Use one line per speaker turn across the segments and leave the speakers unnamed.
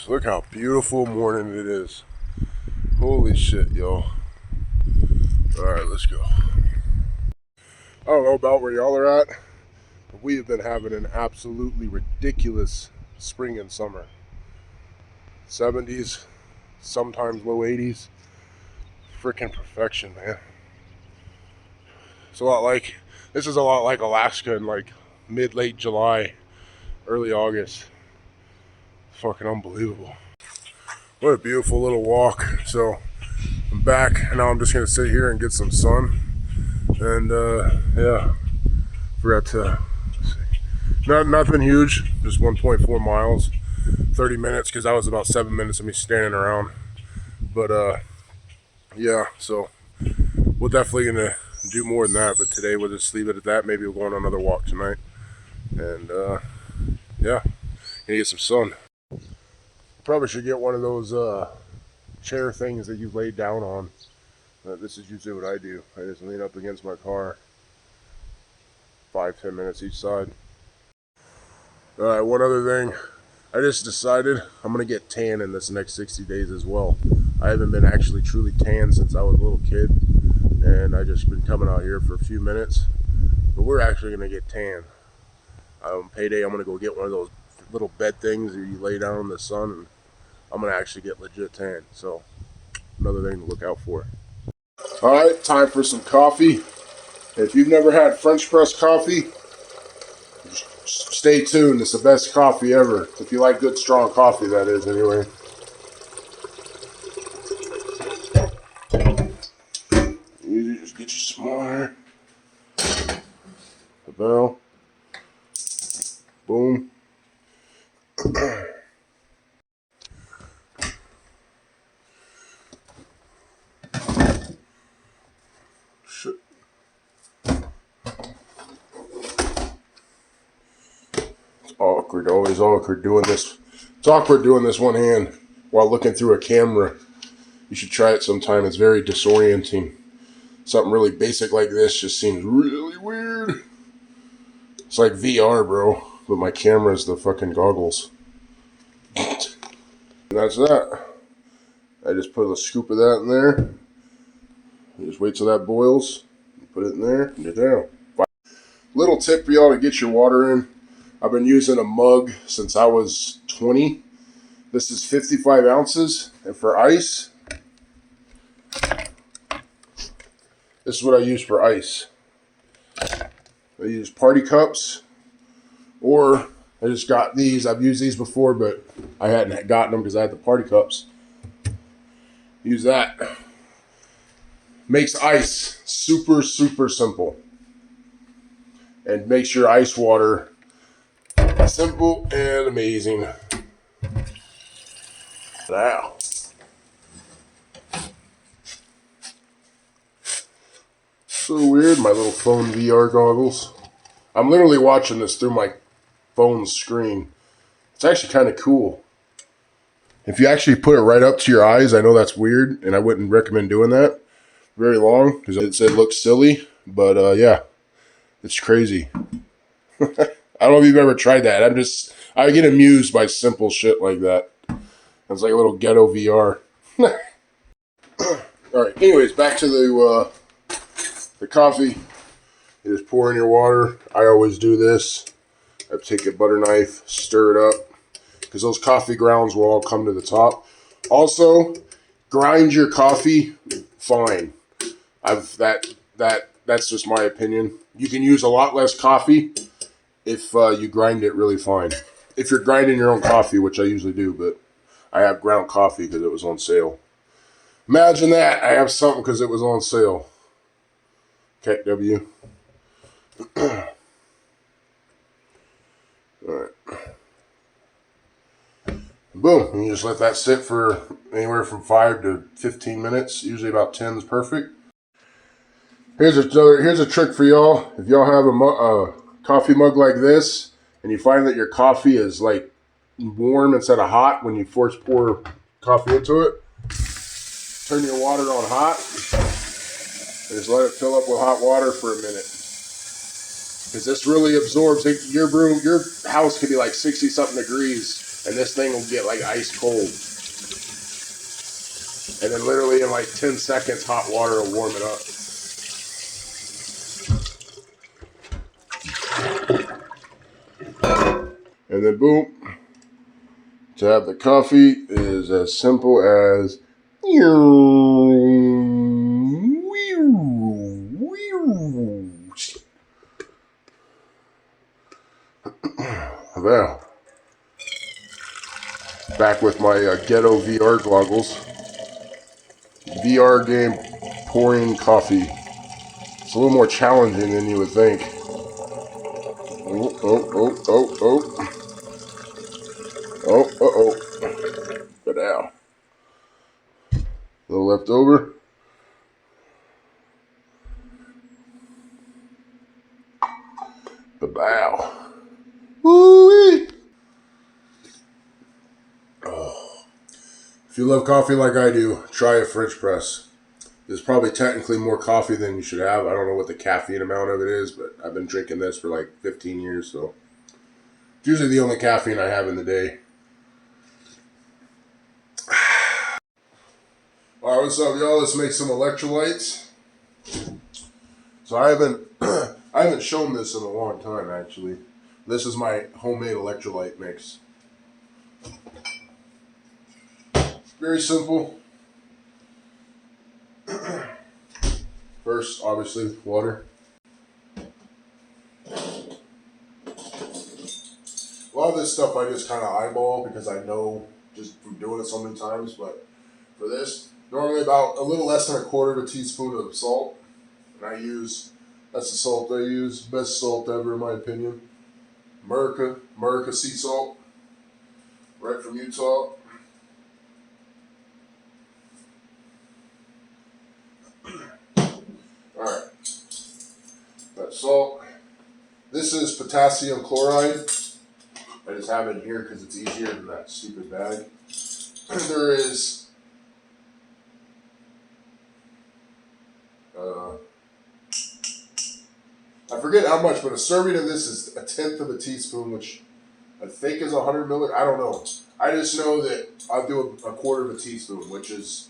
So look how beautiful morning it is. Holy shit, yo. Alright, let's go. I don't know about where y'all are at, but we have been having an absolutely ridiculous spring and summer. 70s, sometimes low 80s. Freaking perfection, man. This is a lot like Alaska in like mid-late July, early August. Fucking unbelievable. What a beautiful little walk. So I'm back, and now I'm just gonna sit here and get some sun. And yeah, forgot to nothing huge, just 1.4 miles, 30 minutes, because that was about 7 minutes of me standing around. But yeah, so we're definitely gonna do more than that, but today we'll just leave it at that. Maybe we'll go on another walk tonight. And yeah, gonna get some sun. Probably should get one of those chair things that you lay down on. This is usually what I do. I just lean up against my car, 5-10 minutes each side. Alright, one other thing. I just decided I'm going to get tan in this next 60 days as well. I haven't been actually truly tan since I was a little kid, and I just been coming out here for a few minutes. But we're actually going to get tan. Payday, I'm going to go get one of those little bed things that you lay down in the sun, and I'm going to actually get legit tan. So, another thing to look out for. Alright, time for some coffee. If you've never had French press coffee, stay tuned. It's the best coffee ever. If you like good, strong coffee, that is, anyway. You just get your smart. The bell. Boom. Shit. It's awkward, always awkward doing this. It's awkward doing this one hand while looking through a camera. You should try it sometime. It's very disorienting. Something really basic like this just seems really weird. It's like VR, bro, but my camera's the fucking goggles. And that's that. I just put a scoop of that in there. You just wait till that boils. You put it in there, and you're down. Little tip for y'all to get your water in. I've been using a mug since I was 20. This is 55 ounces. And for ice, this is what I use for ice. I use party cups, or I just got these. I've used these before, but I hadn't gotten them because I had the party cups. Use that. Makes ice super, super simple. And makes your ice water simple and amazing. Wow. So weird, my little phone VR goggles. I'm literally watching this through my phone screen. It's actually kind of cool. If you actually put it right up to your eyes, I know that's weird, and I wouldn't recommend doing that very long, because it looks silly, but yeah, it's crazy. I don't know if you've ever tried that. I get amused by simple shit like that. It's like a little ghetto VR. Alright, anyways, back to the coffee. You just pour in your water. I always do this. I take a butter knife, stir it up, because those coffee grounds will all come to the top. Also, grind your coffee fine. That's just my opinion. You can use a lot less coffee if you grind it really fine. If you're grinding your own coffee, which I usually do, but I have ground coffee because it was on sale. Imagine that. I have something because it was on sale. Keck W. Alright. Boom. You just let that sit for anywhere from 5 to 15 minutes. Usually about 10 is perfect. Here's a trick for y'all. If y'all have a coffee mug like this, and you find that your coffee is like warm instead of hot when you force pour coffee into it, turn your water on hot and just let it fill up with hot water for a minute. Because this really absorbs it. Your house could be like 60 something degrees, and this thing will get like ice cold. And then literally in like 10 seconds, hot water will warm it up. And then boom. To have the coffee is as simple as well, back with my ghetto VR goggles. VR game pouring coffee. It's a little more challenging than you would think. Oh, oh, oh, oh, oh. Oh, but now. A little left over. Ba-bow. Woo-wee. Oh. If you love coffee like I do, try a French press. There's probably technically more coffee than you should have. I don't know what the caffeine amount of it is, but I've been drinking this for like 15 years, so it's usually the only caffeine I have in the day. All right, what's up, y'all? Let's make some electrolytes. So I haven't shown this in a long time, actually. This is my homemade electrolyte mix. Very simple. First, obviously, water. A lot of this stuff I just kind of eyeball because I know just from doing it so many times, but for this, normally about a little less than a quarter of a teaspoon of salt. And that's the salt I use. Best salt ever in my opinion. America sea salt. Right from Utah. Alright. That's salt. This is potassium chloride. I just have it here because it's easier than that stupid bag. There is I forget how much, but a serving of this is 1/10 of a teaspoon, which I think is 100 milliliters. I don't know. I just know that I'll do a quarter of a teaspoon, which is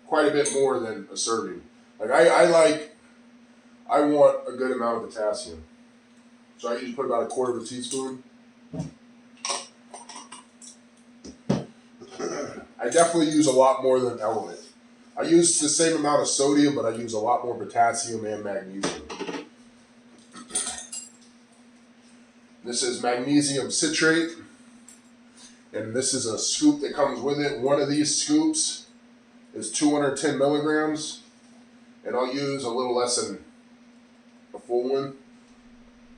quite a bit more than a serving. Like I want a good amount of potassium, so I usually put about a quarter of a teaspoon. I definitely use a lot more than Element. I use the same amount of sodium, but I use a lot more potassium and magnesium. This is magnesium citrate, and this is a scoop that comes with it. One of these scoops is 210 milligrams, and I'll use a little less than a full one,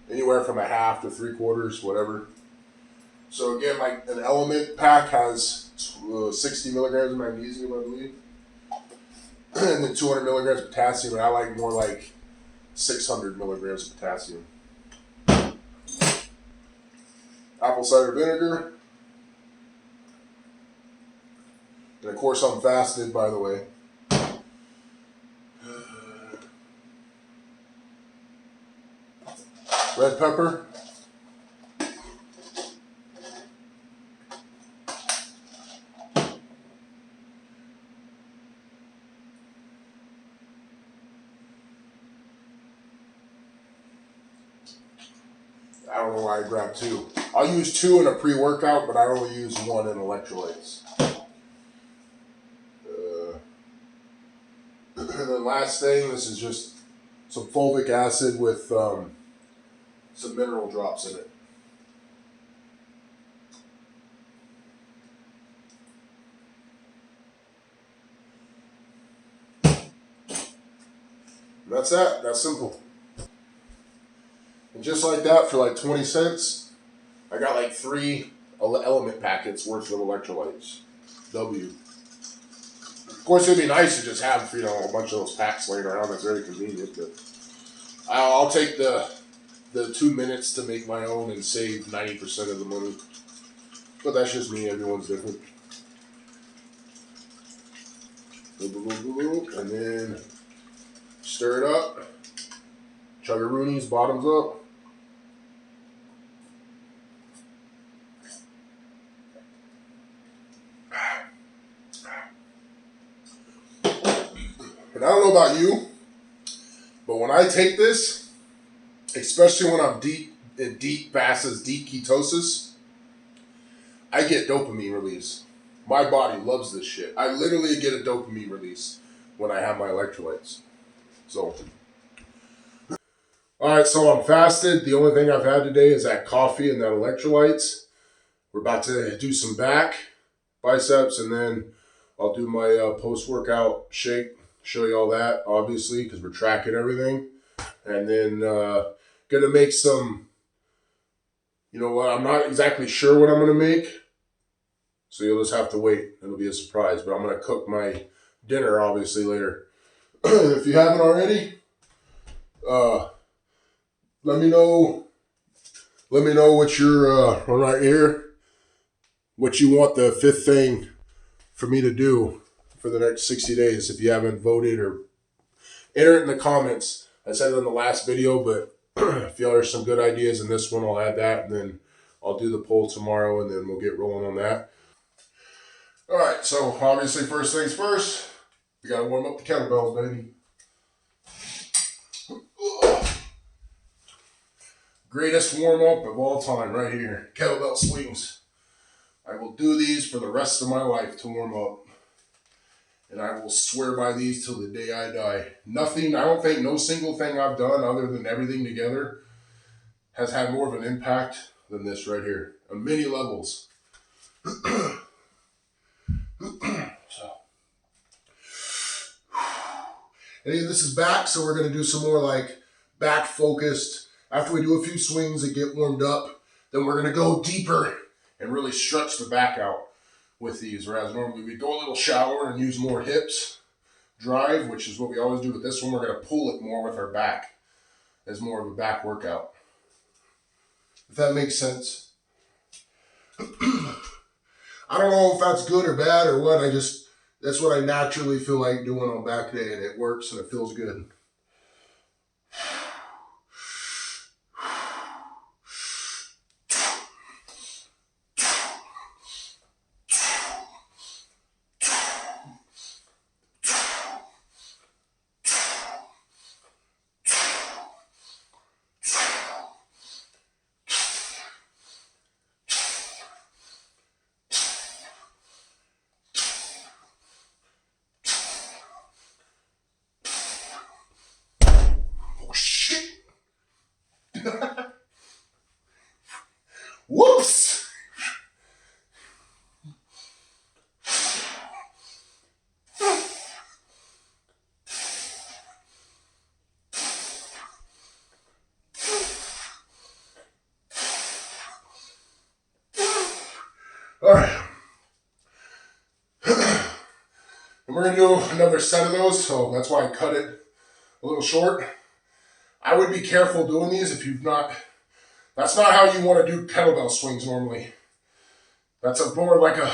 anywhere from a half to 3/4, whatever. So again, like an Element pack has 60 milligrams of magnesium, I believe, and then 200 milligrams of potassium, and I like more like 600 milligrams of potassium. Apple cider vinegar. And of course I'm fasted, by the way. Red pepper. I don't know why I grabbed 2. I'll use 2 in a pre-workout, but I only use 1 in electrolytes. And then last thing, this is just some fulvic acid with some mineral drops in it. And that's that. That's simple. And just like that, for like 20 cents, I got like 3 Element packets worth of electrolytes. W. Of course, it'd be nice to just have, a bunch of those packs laying around. That's very convenient, but I'll take the 2 minutes to make my own and save 90% of the money. But that's just me. Everyone's different. And then stir it up. Chuggaroonies, bottoms up. And I don't know about you, but when I take this, especially when I'm in deep fasted, deep ketosis, I get dopamine release. My body loves this shit. I literally get a dopamine release when I have my electrolytes. So, all right, so I'm fasted. The only thing I've had today is that coffee and that electrolytes. We're about to do some back, biceps, and then I'll do my post-workout shake. Show you all that, obviously, because we're tracking everything. And then gonna make some, you know what, I'm not exactly sure what I'm gonna make. So you'll just have to wait. It'll be a surprise. But I'm gonna cook my dinner, obviously, later. If you haven't already, let me know. Let me know what you're right here, what you want the fifth thing for me to do for the next 60 days. If you haven't voted, or enter it in the comments. I said it in the last video, but if y'all there's some good ideas in this one, I'll add that, and then I'll do the poll tomorrow, and then we'll get rolling on that. All right, so obviously first things first, we gotta warm up the kettlebells, baby. Greatest warm up of all time right here, kettlebell swings. I will do these for the rest of my life to warm up. And I will swear by these till the day I die. Nothing, I don't think no single thing I've done other than everything together has had more of an impact than this right here. On many levels. So. And this is back, so we're going to do some more like back focused. After we do a few swings and get warmed up, then we're going to go deeper and really stretch the back out with these. Whereas normally we go a little shallower and use more hips drive, which is what we always do with this one. We're going to pull it more with our back as more of a back workout. If that makes sense. I don't know if that's good or bad or what. That's what I naturally feel like doing on back day, and it works and it feels good. Whoops! All right. And we're going to do another set of those, so that's why I cut it a little short. I would be careful doing these if you've not... That's not how you want to do kettlebell swings normally. That's more like a...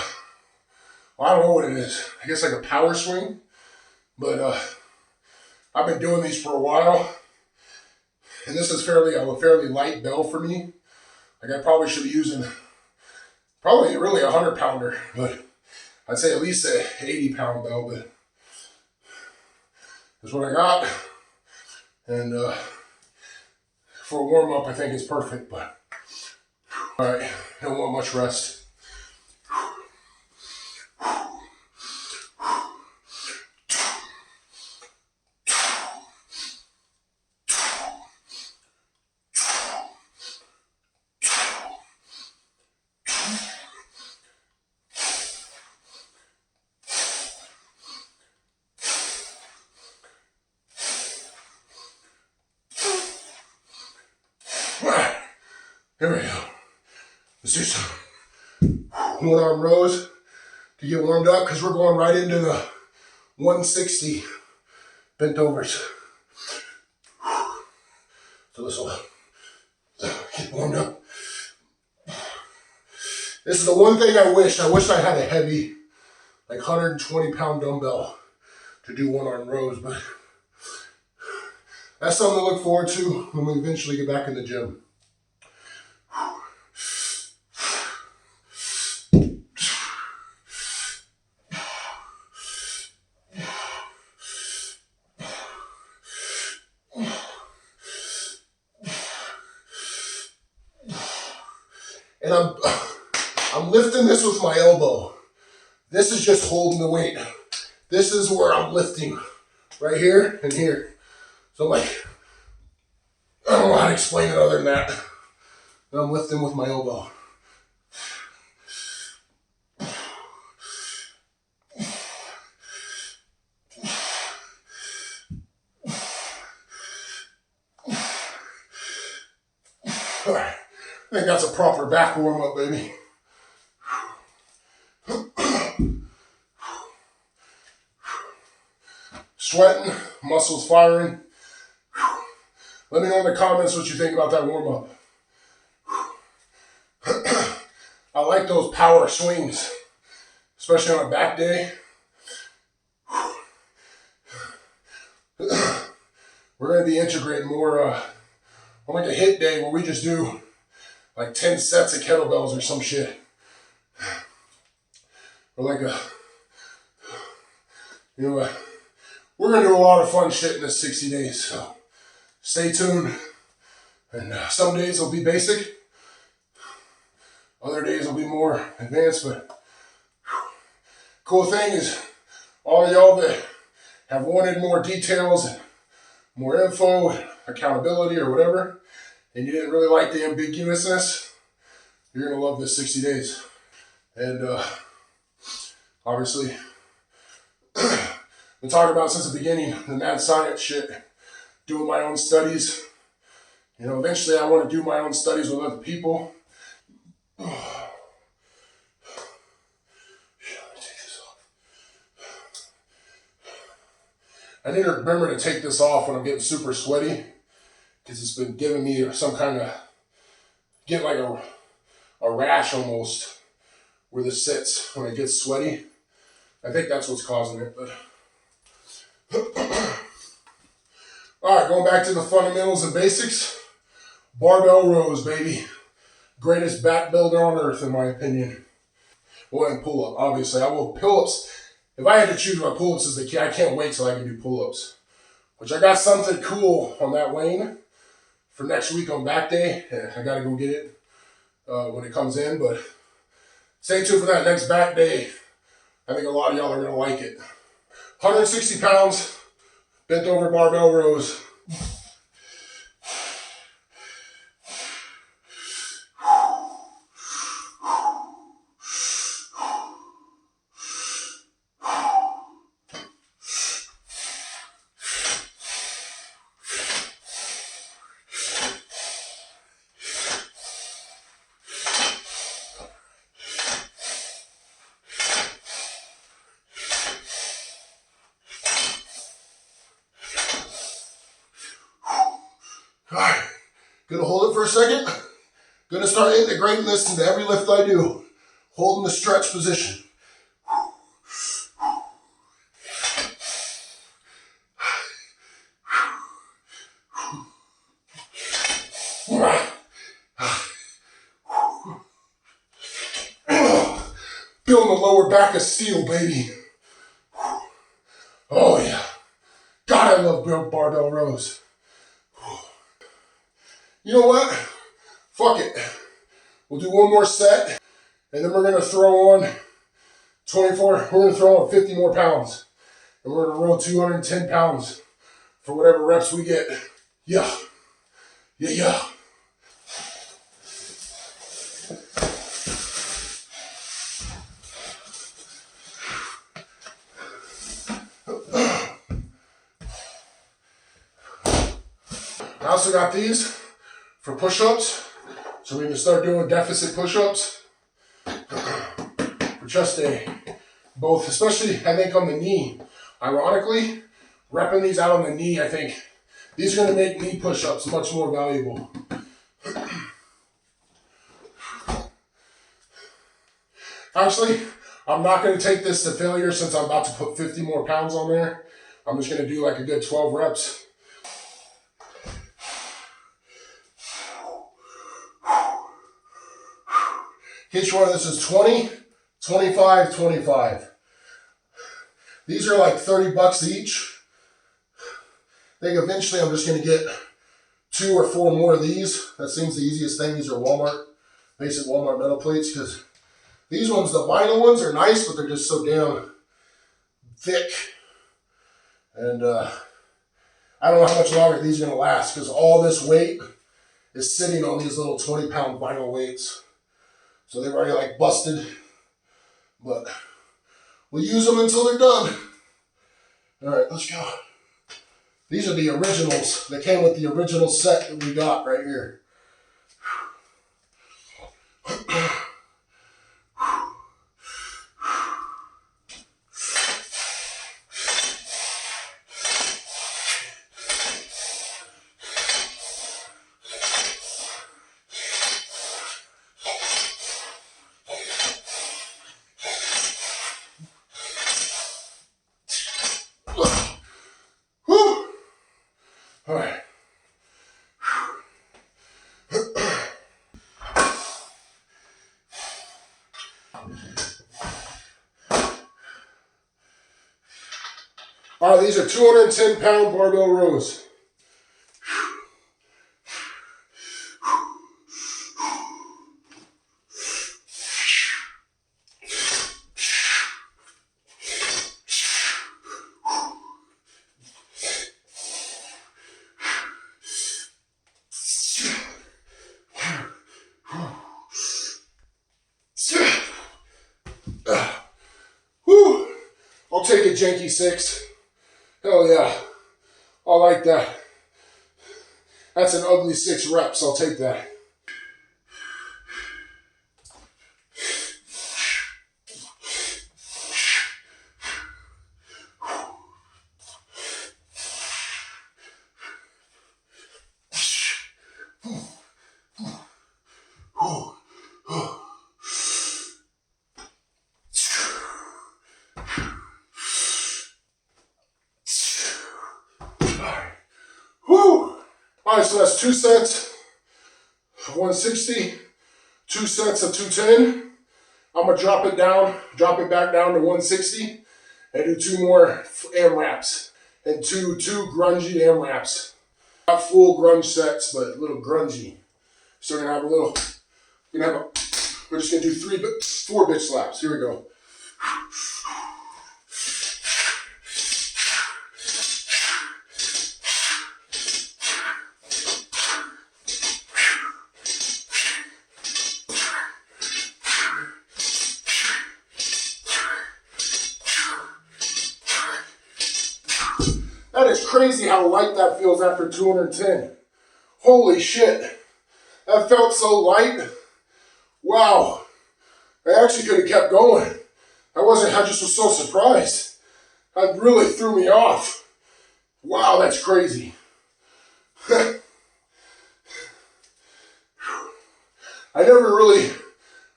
I don't know what it is. I guess like a power swing. But I've been doing these for a while. And this is a fairly light bell for me. Like I probably should be using probably really a 100-pounder. But I'd say at least a 80-pound bell. But that's what I got. And for a warm-up, I think it's perfect. But all right, don't want much rest. Here we go. Let's do some one-arm rows to get warmed up because we're going right into the 160 bent overs. So this will get warmed up. This is the one thing I wish. I wish I had a heavy, like 120-pound dumbbell to do one-arm rows, but that's something to look forward to when we eventually get back in the gym. and I'm lifting this with my elbow. This is just holding the weight. This is where I'm lifting, right here and here. So like, I don't know how to explain it other than that. And I'm lifting with my elbow. All right, I think that's a proper back warm up, baby. Sweating, muscles firing. Let me know in the comments what you think about that warm up. I like those power swings, especially on a back day. We're going to be integrating more on like a hit day where we just do like 10 sets of kettlebells or some shit. Or like a, you know, we're going to do a lot of fun shit in this 60 days. So stay tuned. And some days will be basic. Other days will be more advanced. But cool thing is, all y'all that have wanted more details and more info and accountability or whatever, and you didn't really like the ambiguousness, you're going to love this 60 days. And obviously, been talking about since the beginning, the mad science shit, doing my own studies. You know, eventually I want to do my own studies with other people. Let me take this off. I need to remember to take this off when I'm getting super sweaty, because it's been giving me some kind of, get like a rash almost where this sits when it gets sweaty. I think that's what's causing it, but. All right, going back to the fundamentals and basics. Barbell rows, baby. Greatest back builder on earth, in my opinion. Well, and pull-up, obviously. I will pull-ups. If I had to choose my pull-ups as the key, I can't wait till I can do pull-ups. Which I got something cool on that lane for next week on back day. I got to go get it when it comes in, but stay tuned for that next back day. I think a lot of y'all are going to like it. 160 pounds, bent over barbell rows. Alright, gonna hold it for a second. Gonna start integrating this into every lift I do. Holding the stretch position. Feeling the lower back of steel, baby. Oh yeah. God, I love barbell rows. You know what? Fuck it. We'll do one more set, and then we're going to throw on 24, we're going to throw on 50 more pounds. And we're going to row 210 pounds for whatever reps we get. Yeah. Yeah, yeah. I also got these for push-ups, so we can start doing deficit push-ups for chest day. Both, especially I think on the knee. Ironically, repping these out on the knee, I think these are going to make knee push-ups much more valuable. Actually, I'm not going to take this to failure since I'm about to put 50 more pounds on there. I'm just going to do like a good 12 reps. Each one of this is 20, 25, 25. These are like $30 each. I think eventually I'm just going to get 2 or 4 more of these. That seems the easiest thing. These are Walmart. I basic Walmart metal plates, because these ones, the vinyl ones, are nice, but they're just so damn thick. And I don't know how much longer these are going to last, because all this weight is sitting on these little 20-pound vinyl weights. So they've already like busted, but we'll use them until they're done. All right, let's go. These are the originals. They came with the original set that we got right here. All right. All right, these are 210-pound barbell rows. I'll take a janky 6. Hell yeah. I like that. That's an ugly 6 reps. I'll take that. Alright, so that's 2 sets of 160, 2 sets of 210. I'm gonna drop it back down to 160, and do 2 more AMRAPs and two grungy AMRAPs. Not full grunge sets, but a little grungy. So we're gonna have we're just gonna do 4 bitch slaps. Here we go. That is crazy how light that feels after 210. Holy shit. That felt so light. Wow. I actually could have kept going. I just was so surprised. That really threw me off. Wow, that's crazy. I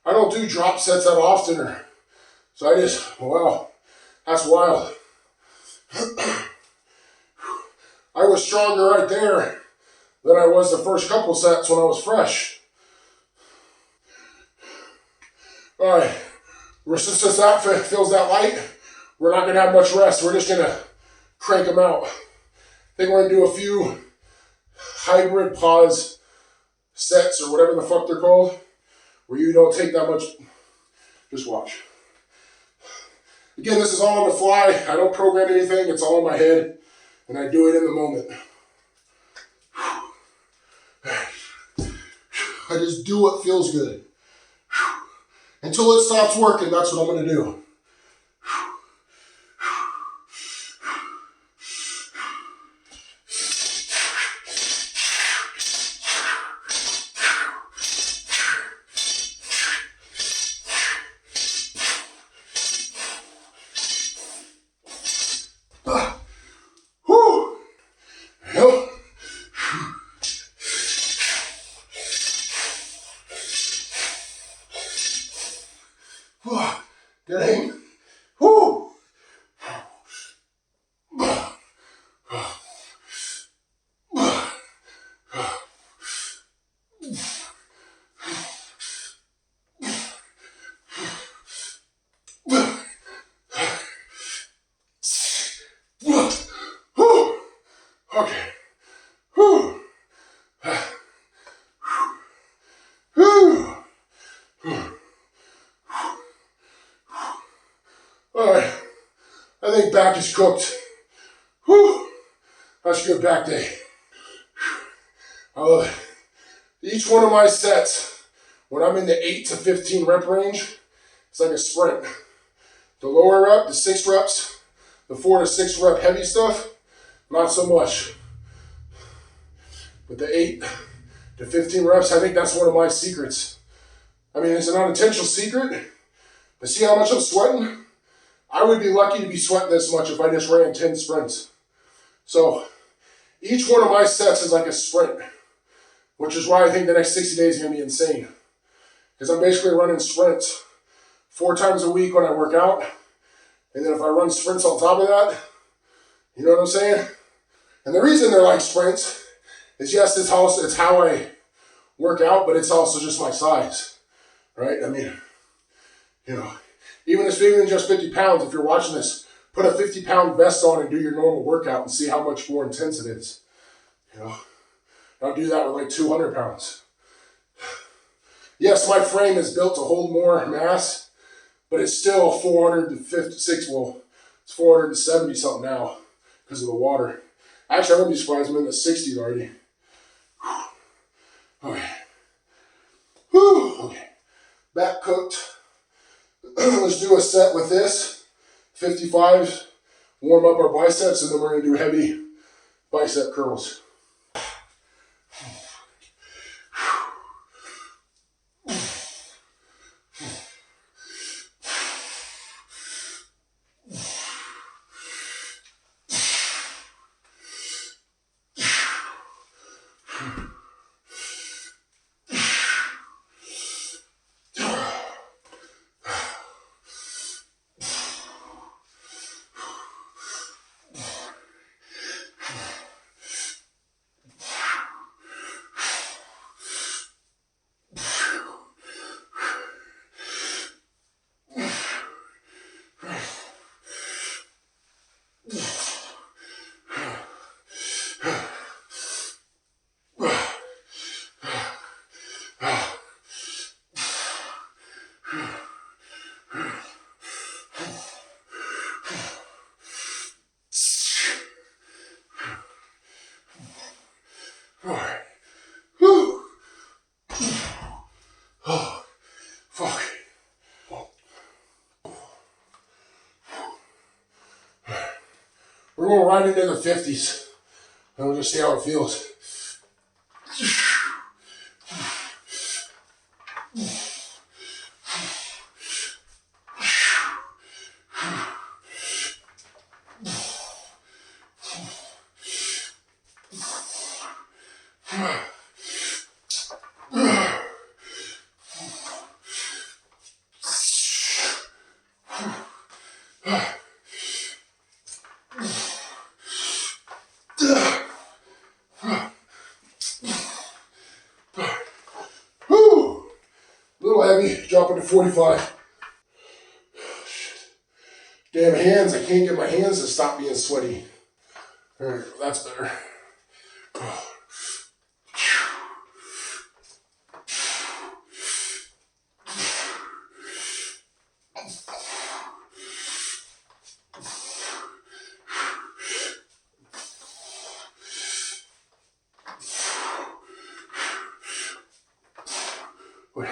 don't do drop sets that often. Wow, that's wild. I was stronger right there than I was the first couple sets when I was fresh. All right, since that feels that light, we're not gonna have much rest. We're just gonna crank them out. I think we're gonna do a few hybrid pause sets or whatever the fuck they're called, where you don't take that much. Just watch. Again, this is all on the fly. I don't program anything. It's all in my head, and I do it in the moment. I just do what feels good. Until it stops working, that's what I'm going to do. Good aim. Woo! Okay. Whew. think back is cooked. Whew. That's a good back day. I love it. Each one of my sets, when I'm in the 8 to 15 rep range, it's like a sprint. The lower rep, the 6 reps, the 4 to 6 rep heavy stuff, not so much. But the 8 to 15 reps, I think that's one of my secrets. I mean, it's an unintentional secret, but see how much I'm sweating? I would be lucky to be sweating this much if I just ran 10 sprints. So each one of my sets is like a sprint, which is why I think the next 60 days is going to be insane. Because I'm basically running sprints 4 times a week when I work out. And then if I run sprints on top of that, you know what I'm saying? And the reason they're like sprints is, yes, it's how I work out, but it's also just my size, right? I mean, you know, even if it's just 50 pounds, if you're watching this, put a 50-pound vest on and do your normal workout and see how much more intense it is. You know, I'll do that with like 200 pounds. Yes, my frame is built to hold more mass, but it's still 456, well, it's 470 something now because of the water. Actually, I wouldn't be surprised I'm in the 60s already. Okay. Whew. Okay. Back cooked. Let's do a set with this. 55s, warm up our biceps, and then we're going to do heavy bicep curls. We're going right into the 50s, and we'll just see how it feels. Heavy, dropping to 45. Damn hands, I can't get my hands to stop being sweaty. Alright, that's better. Oh,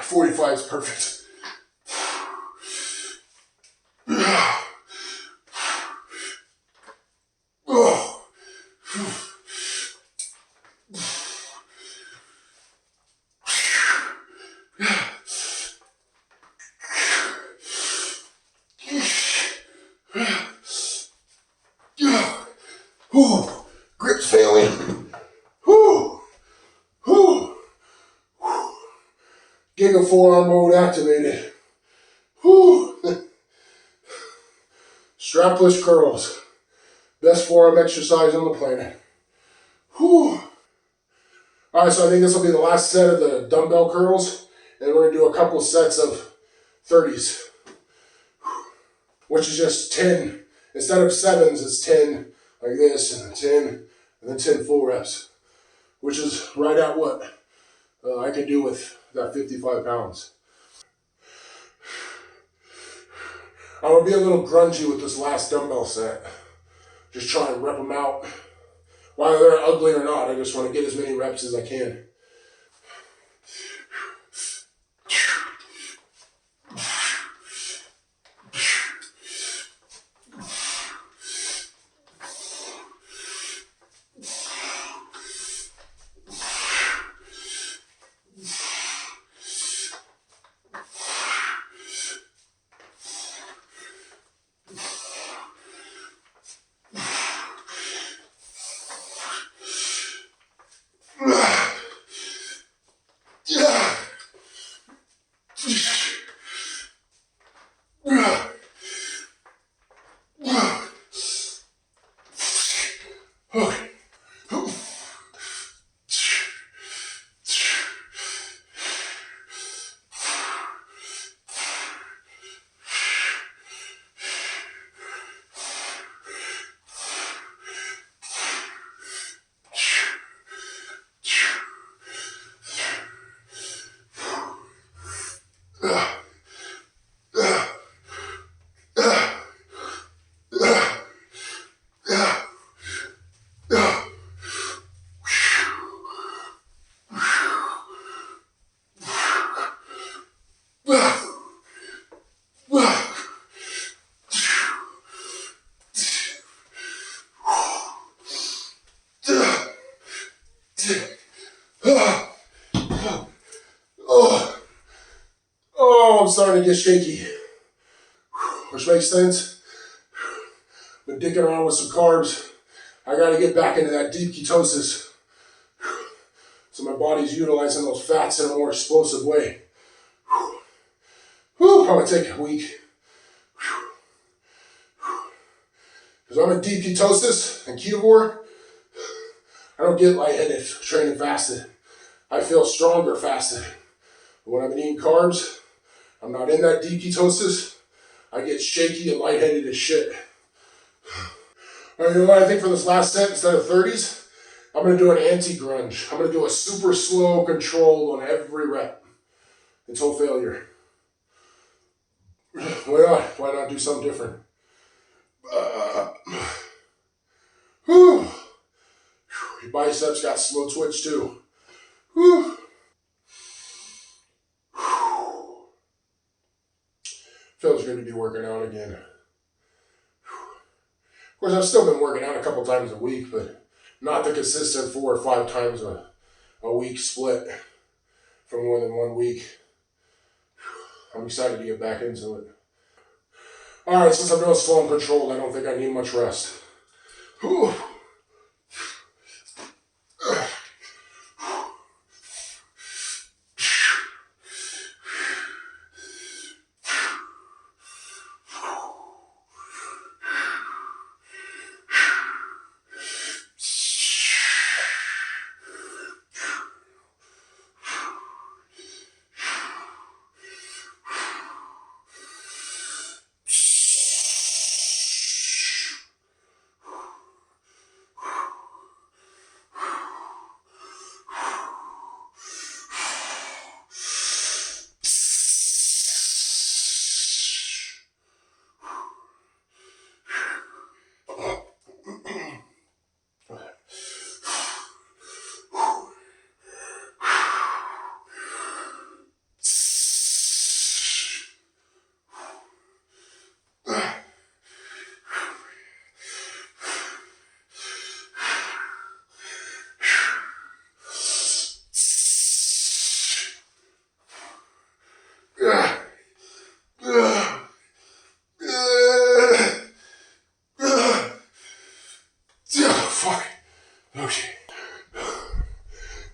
45 is perfect. Grip's failing. Giga forearm mode activated. Strapless curls. Best forearm exercise on the planet. Alright, so I think this will be the last set of the dumbbell curls. And we're going to do a couple sets of 30s. Which is just 10. Instead of 7s, it's 10 like this, and 10, and then 10 full reps. Which is right at what I can do with that 55 pounds. I'm gonna be a little grungy with this last dumbbell set. Just try and rep them out. Whether they're ugly or not, I just want to get as many reps as I can. Oh, I'm starting to get shaky, which makes sense. Been dicking around with some carbs. I gotta get back into that deep ketosis. So my body's utilizing those fats in a more explosive way. Probably take a week. Because I'm in deep ketosis and ketovore, I don't get lightheaded training fasted. I feel stronger fasted. But when I'm eating carbs, I'm not in that deep ketosis, I get shaky and lightheaded as shit. All right, you know what I think for this last set, instead of 30s, I'm going to do an anti-grunge. I'm going to do a super slow control on every rep until failure. Why not? Why not do something different? Your biceps got slow twitch too. Feels good to be working out again. Of course, I've still been working out a couple times a week, but not the consistent 4 or 5 times a week split for more than 1 week. I'm excited to get back into it. All right, since I'm doing slow and controlled, I don't think I need much rest.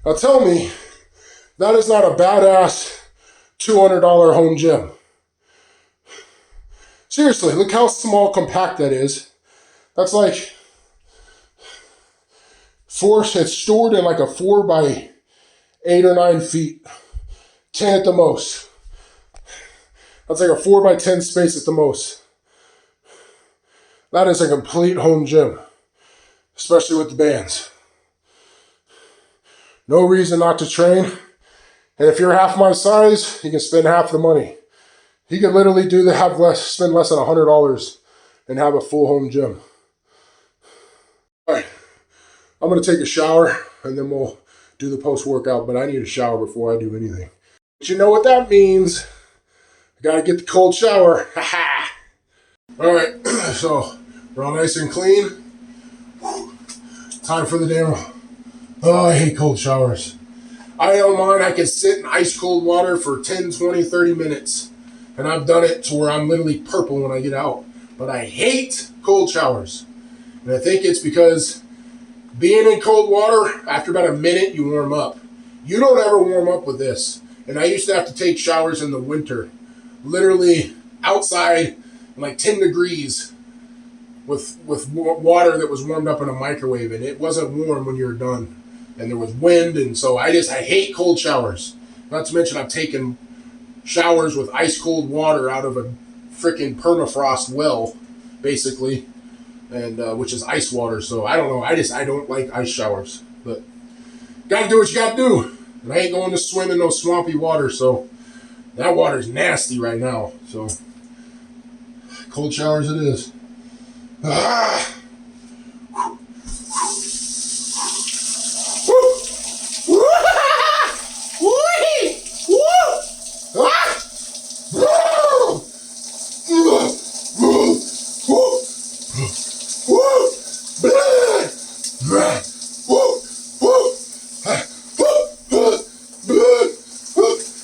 Now tell me, that is not a badass $200 home gym. Seriously, look how small, compact that is. That's like it's stored in like a 4 by 8 or 9 feet. 10 at the most. That's like a 4 by 10 space at the most. That is a complete home gym, especially with the bands. No reason not to train. And if you're half my size, you can spend half the money. He could literally spend less than $100 and have a full home gym. All right, I'm gonna take a shower and then we'll do the post-workout, but I need a shower before I do anything. But you know what that means. I gotta get the cold shower. Ha-ha. All right, so we're all nice and clean. Time for the demo. Oh, I hate cold showers. I don't mind. I can sit in ice cold water for 10, 20, 30 minutes. And I've done it to where I'm literally purple when I get out. But I hate cold showers. And I think it's because being in cold water, after about a minute, you warm up. You don't ever warm up with this. And I used to have to take showers in the winter. Literally outside, like 10 degrees. With water that was warmed up in a microwave, and it wasn't warm when you were done, and there was wind, and so I hate cold showers. Not to mention I've taken showers with ice cold water out of a freaking permafrost well, basically, and which is ice water. So I don't know. I don't like ice showers, but gotta do what you gotta do. And I ain't going to swim in no swampy water, so that water's nasty right now. So cold showers it is. Ah.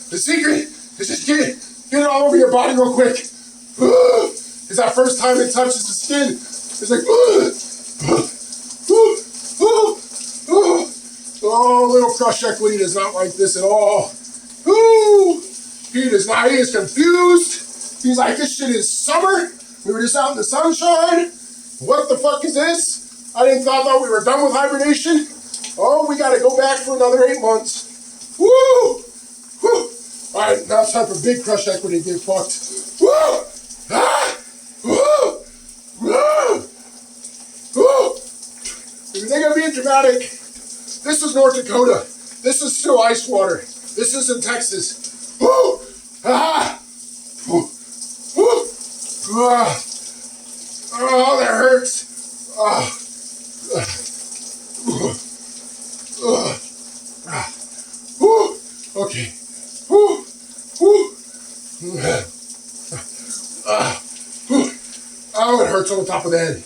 The secret is just get it all over your body real quick. It's that first time it touches the skin. It's like, oh, little Crush Equity does not like this at all. He does not. He is confused. He's like, this shit is summer. We were just out in the sunshine. What the fuck is this? I thought we were done with hibernation. Oh, we got to go back for another 8 months. Woo! Woo! All right, now it's time for big Crush Equity to get fucked. Woo! Ah! Woo! Woo! Woo! If you think I'm being dramatic, this is North Dakota. This is still ice water. This isn't Texas. Woo! Ah! Woo! Woo! Ah! Oh, that hurts. Oh. Okay. Oh, it hurts on the top of the head.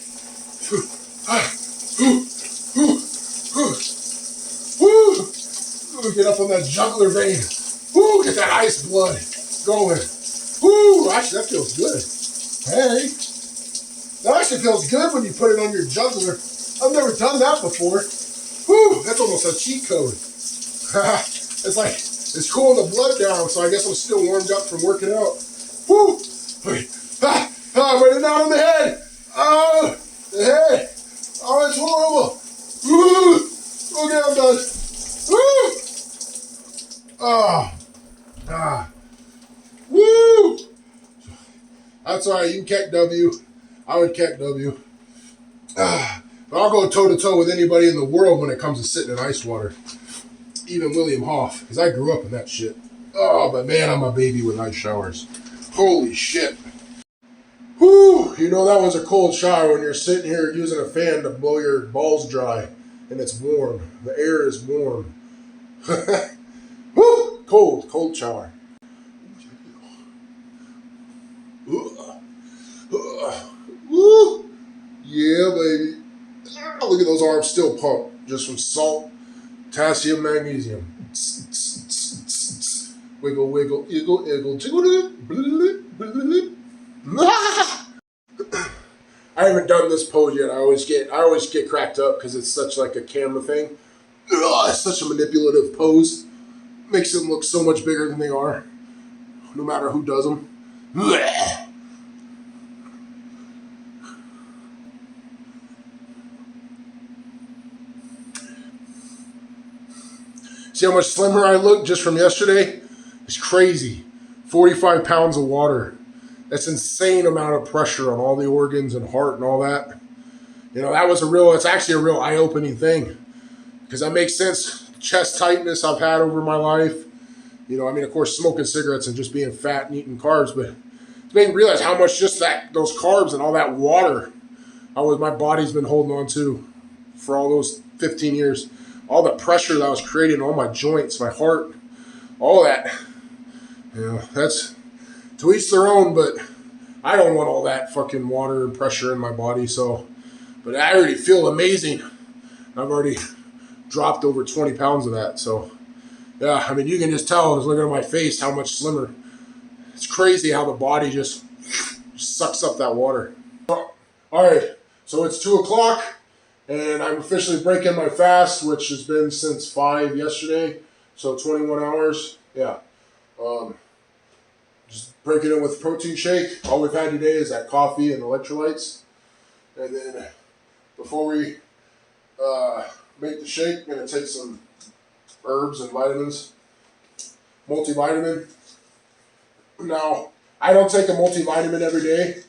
Get up on that jugular vein. Get that ice blood going. Actually, that feels good. Hey, that actually feels good when you put it on your jugular. I've never done that before. That's almost a cheat code. It's like, it's cooling the blood down, so I guess I'm still warmed up from working out. Okay. Put it down on the head. The head. Oh, it's horrible. Okay, I'm done. Woo! That's all right. You can kick W. I would kick W. But I'll go toe-to-toe with anybody in the world when it comes to sitting in ice water. Even William Hoff, because I grew up in that shit. Oh, but man, I'm a baby with ice showers. Holy shit. Whew, you know that was a cold shower when you're sitting here using a fan to blow your balls dry. And it's warm. The air is warm. Woo, cold shower. Woo, yeah, baby. Look at those arms still pumped just from salt, potassium, magnesium. Wiggle, wiggle, iggle, iggle, jiggle. I haven't done this pose yet. I always get cracked up because it's such like a camera thing. It's such a manipulative pose. Makes them look so much bigger than they are, no matter who does them. See how much slimmer I look just from yesterday? It's crazy. 45 pounds of water. That's insane amount of pressure on all the organs and heart and all that. You know, it's actually a real eye-opening thing. Because that makes sense. Chest tightness I've had over my life. You know, I mean, of course, smoking cigarettes and just being fat and eating carbs, but made me realize how much just those carbs and all that water my body's been holding on to for all those 15 years. All the pressure that was creating all my joints, my heart, all that. That's to each their own, but I don't want all that fucking water and pressure in my body. So, but I already feel amazing. I've already dropped over 20 pounds of that. So, yeah, I mean, you can just tell just looking at my face how much slimmer. It's crazy how the body just sucks up that water. All right, so it's 2 o'clock, and I'm officially breaking my fast, which has been since 5 yesterday, so 21 hours. Yeah. Just breaking it with protein shake. All we've had today is that coffee and electrolytes. And then before we make the shake, I'm going to take some herbs and vitamins. Multivitamin. Now, I don't take a multivitamin every day.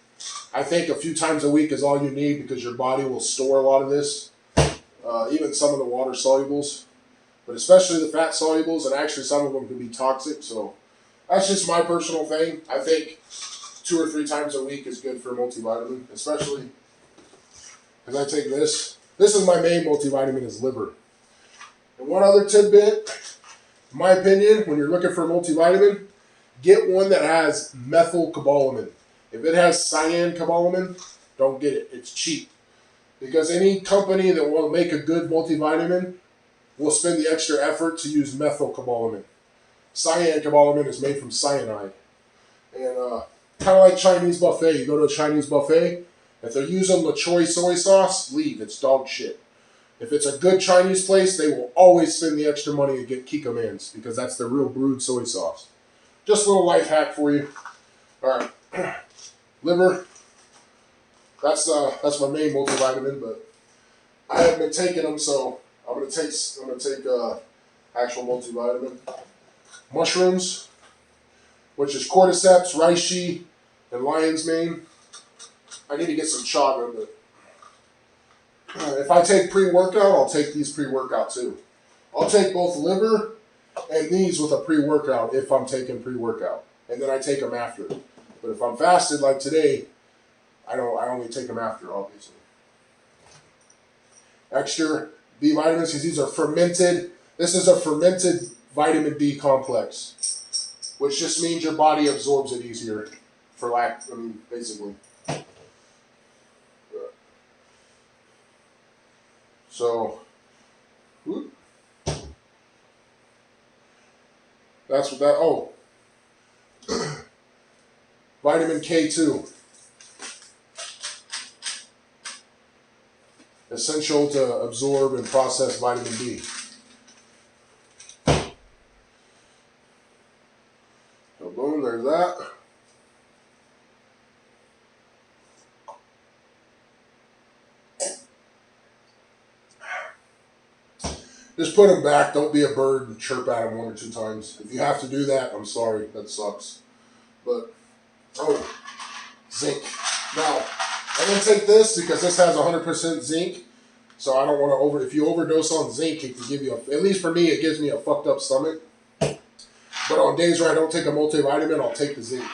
I think a few times a week is all you need because your body will store a lot of this. Even some of the water solubles. But especially the fat solubles, and actually some of them can be toxic. So that's just my personal thing. I think 2 or 3 times a week is good for a multivitamin, especially because I take this. This is my main multivitamin is liver. And one other tidbit, in my opinion, when you're looking for a multivitamin, get one that has methylcobalamin. If it has cyanocobalamin, don't get it. It's cheap. Because any company that will make a good multivitamin will spend the extra effort to use methylcobalamin. Cyanocobalamin is made from cyanide. And kind of like Chinese buffet. You go to a Chinese buffet, if they're using La Choy soy sauce, leave. It's dog shit. If it's a good Chinese place, they will always spend the extra money to get Kikkomans because that's the real brewed soy sauce. Just a little life hack for you. All right. Liver. That's my main multivitamin, but I haven't been taking them, so I'm gonna take actual multivitamin. Mushrooms, which is cordyceps, reishi, and lion's mane. I need to get some chaga, but if I take pre-workout, I'll take these pre-workout too. I'll take both liver and these with a pre-workout if I'm taking pre-workout, and then I take them after. But if I'm fasted like today, I only take them after, obviously. Extra B vitamins, because these are fermented. This is a fermented vitamin B complex, which just means your body absorbs it easier, basically. So, whoop. That's what that, oh. Vitamin K2. Essential to absorb and process vitamin D. So boom, there's that. Just put them back. Don't be a bird and chirp at them 1 or 2 times. If you have to do that, I'm sorry. That sucks. But, zinc. Now, I'm going to take this because this has 100% zinc. So I don't want to if you overdose on zinc, it can give you, at least for me, it gives me a fucked up stomach. But on days where I don't take a multivitamin, I'll take the zinc.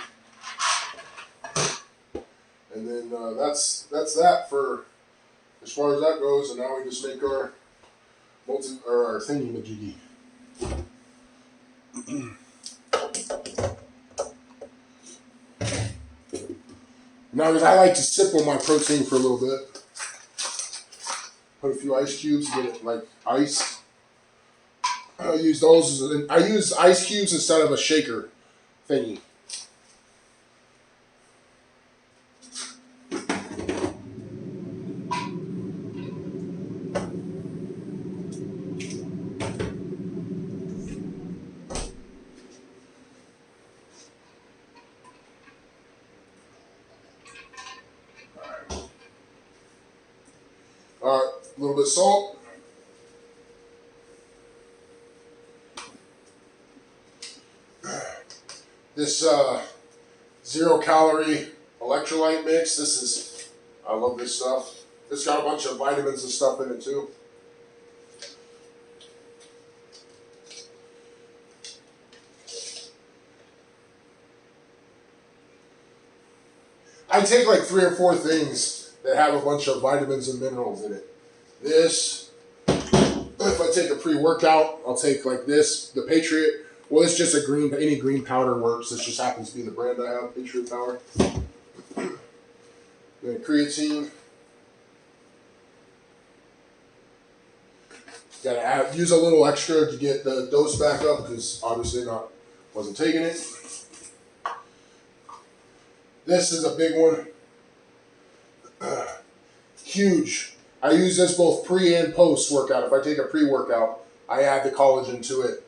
And then that's that for as far as that goes. And now we just make our our thingy-majiggy. Now, because I like to sip on my protein for a little bit. Put a few ice cubes, get it like ice. I use those. I use ice cubes instead of a shaker thingy. All right, a little bit of salt. This 0-calorie electrolyte mix. I love this stuff. It's got a bunch of vitamins and stuff in it too. I take like 3 or 4 things that have a bunch of vitamins and minerals in it. This, if I take a pre-workout, I'll take like this, the Patriot. Well, it's just a green, any green powder works. This just happens to be the brand I have, Patriot Power. Then creatine. Gotta use a little extra to get the dose back up because obviously wasn't taking it. This is a big one. Huge. I use this both pre and post workout. If I take a pre-workout, I add the collagen to it.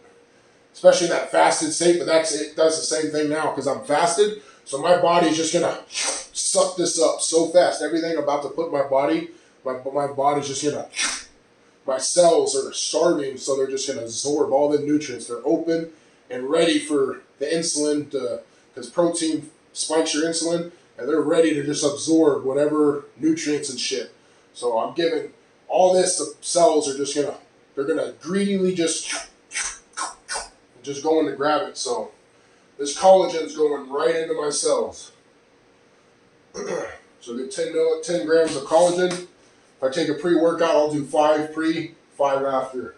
Especially in that fasted state, but it does the same thing now because I'm fasted. So my body's just gonna suck this up so fast. Everything I'm about to put in my body, my body's just gonna, my cells are starving, so they're just gonna absorb all the nutrients. They're open and ready for the insulin because protein spikes your insulin, and they're ready to just absorb whatever nutrients and shit. So I'm giving all this, the cells are just they're gonna greedily just going to grab it. So this collagen's going right into my cells. So I get 10 grams of collagen. If I take a pre-workout, I'll do 5 pre, 5 after.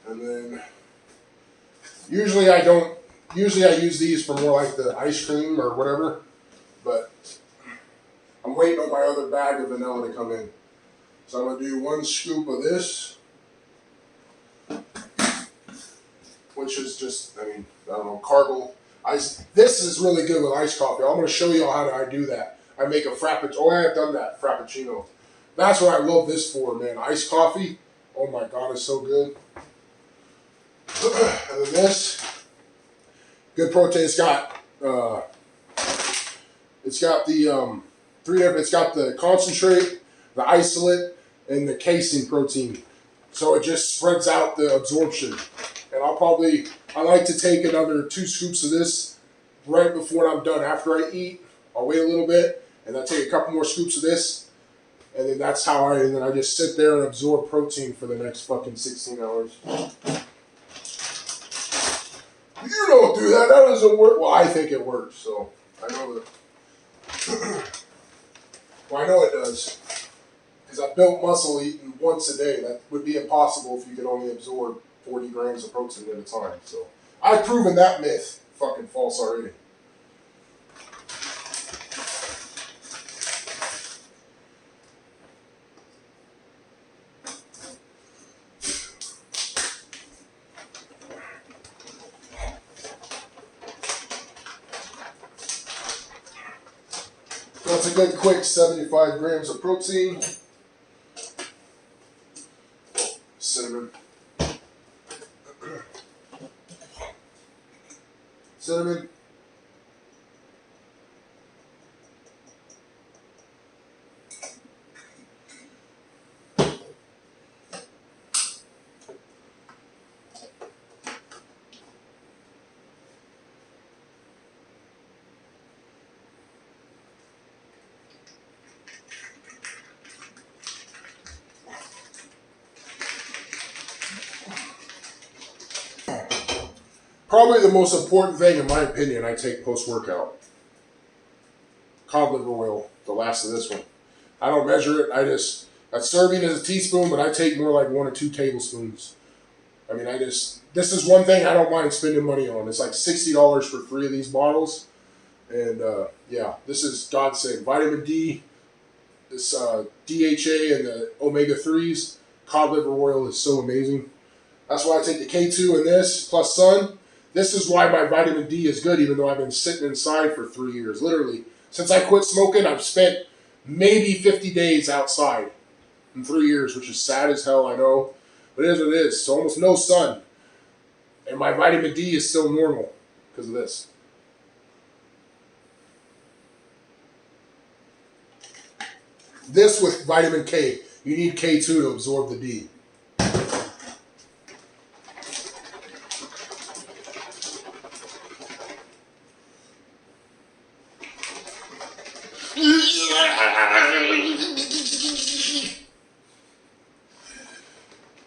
And then usually I use these for more like the ice cream or whatever, but I'm waiting on my other bag of vanilla to come in. So I'm gonna do 1 scoop of this, which is just, I don't know, caramel ice. This is really good with iced coffee. I'm going to show you all how I do that. I make a frappuccino. Oh, I have done that, frappuccino. That's what I love this for, man. Iced coffee. Oh my God, it's so good. And then this, good protein. It's got the it's got the concentrate, the isolate, and the casein protein. So it just spreads out the absorption. And I like to take another 2 scoops of this right before I'm done. After I eat, I'll wait a little bit, and I'll take a couple more scoops of this, and then that's how and then I just sit there and absorb protein for the next fucking 16 hours. You don't do that. That doesn't work. Well, I think it works, so I know that. Well, I know it does. Because I built muscle eating once a day. That would be impossible if you could only absorb 40 grams of protein at a time. So I've proven that myth fucking false already. That's a good quick 75 grams of protein. Cinnamon. Cinnamon. Probably the most important thing, in my opinion, I take post-workout. Cod liver oil, the last of this one. I don't measure it. That serving is a teaspoon, but I take more like 1 or 2 tablespoons. I mean, this is one thing I don't mind spending money on. It's like $60 for 3 of these bottles. And yeah, this is godsend. Vitamin D, this DHA and the omega-3s. Cod liver oil is so amazing. That's why I take the K2 in this, plus sun. This is why my vitamin D is good, even though I've been sitting inside for 3 years. Literally, since I quit smoking, I've spent maybe 50 days outside in 3 years, which is sad as hell, I know. But it is what it is. So almost no sun. And my vitamin D is still normal because of this. This with vitamin K. You need K2 to absorb the D.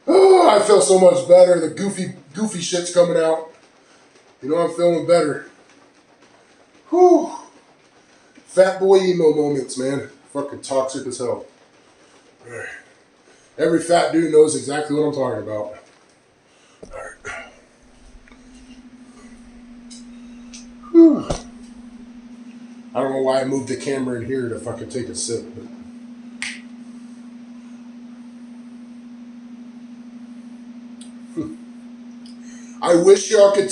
Oh, I feel so much better. The goofy shit's coming out. You know, I'm feeling better. Whew. Fat boy emo moments, man. Fucking toxic as hell. Alright. Every fat dude knows exactly what I'm talking about. Alright. Whew. I don't know why I moved the camera in here to fucking take a sip, but I wish y'all could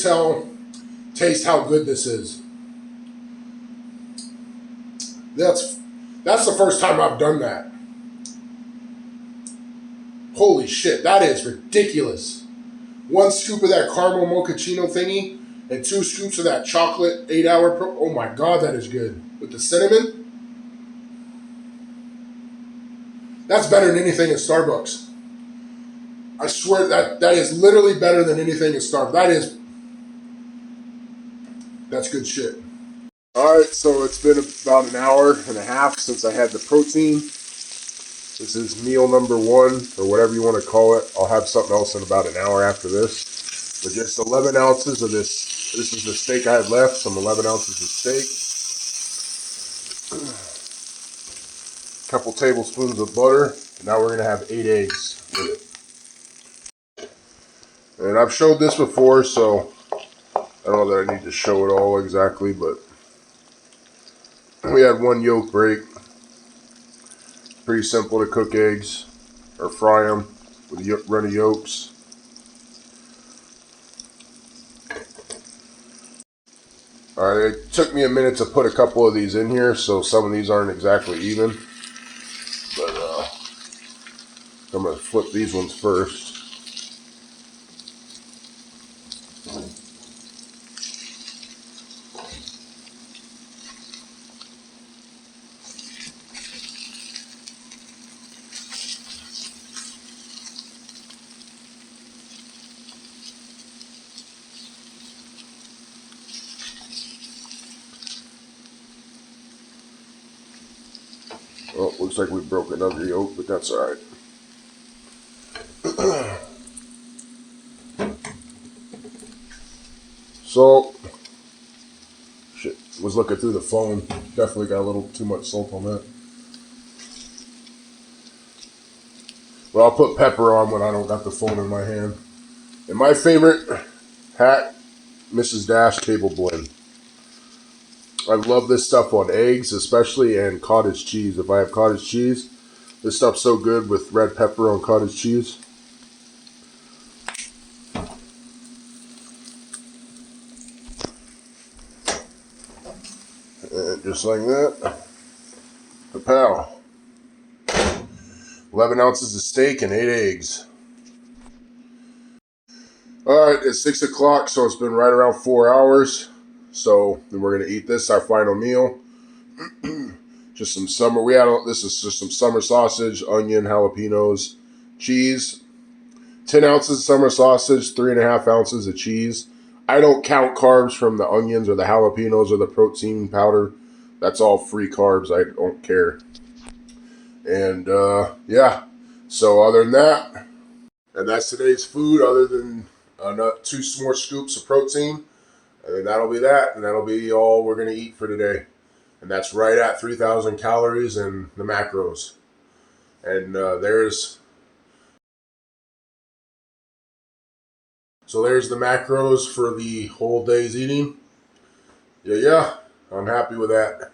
taste how good this is. That's the first time I've done that. Holy shit, that is ridiculous. 1 scoop of that caramel mochaccino thingy and 2 scoops of that chocolate 8-hour pro. Oh my god, that is good. With the cinnamon. That's better than anything at Starbucks. I swear that is literally better than anything at Starbucks. That's good shit. Alright, so it's been about an hour and a half since I had the protein. This is meal number 1, or whatever you want to call it. I'll have something else in about an hour after this. But just 11 ounces of this. This is the steak I had left, some 11 ounces of steak. A couple tablespoons of butter. And now we're going to have 8 eggs with it. And I've showed this before, so I don't know that I need to show it all exactly, but we had 1 yolk break. Pretty simple to cook eggs or fry them with runny yolks. Alright, it took me a minute to put a couple of these in here, so some of these aren't exactly even. But I'm going to flip these ones first. Oh, looks like we broke another yolk, but that's alright. So, shit, was looking through the phone. Definitely got a little too much salt on that. But I'll put pepper on when I don't got the phone in my hand. And my favorite hack, Mrs. Dash table blend. I love this stuff on eggs, especially, and cottage cheese. If I have cottage cheese, this stuff's so good with red pepper on cottage cheese. And just like that, kapow. 11 ounces of steak and 8 eggs. Alright, it's 6 o'clock, so it's been right around 4 hours. So then we're going to eat this, our final meal. Just some summer, this is just some summer sausage, onion, jalapenos, cheese. 10 ounces of summer sausage, 3.5 ounces of cheese. I don't count carbs from the onions or the jalapenos or the protein powder. That's all free carbs. I don't care. And yeah, so other than that, and that's today's food, other than 2 more scoops of protein. And then that'll be that, and that'll be all we're going to eat for today. And that's right at 3,000 calories and the macros. And there's the macros for the whole day's eating. Yeah, I'm happy with that.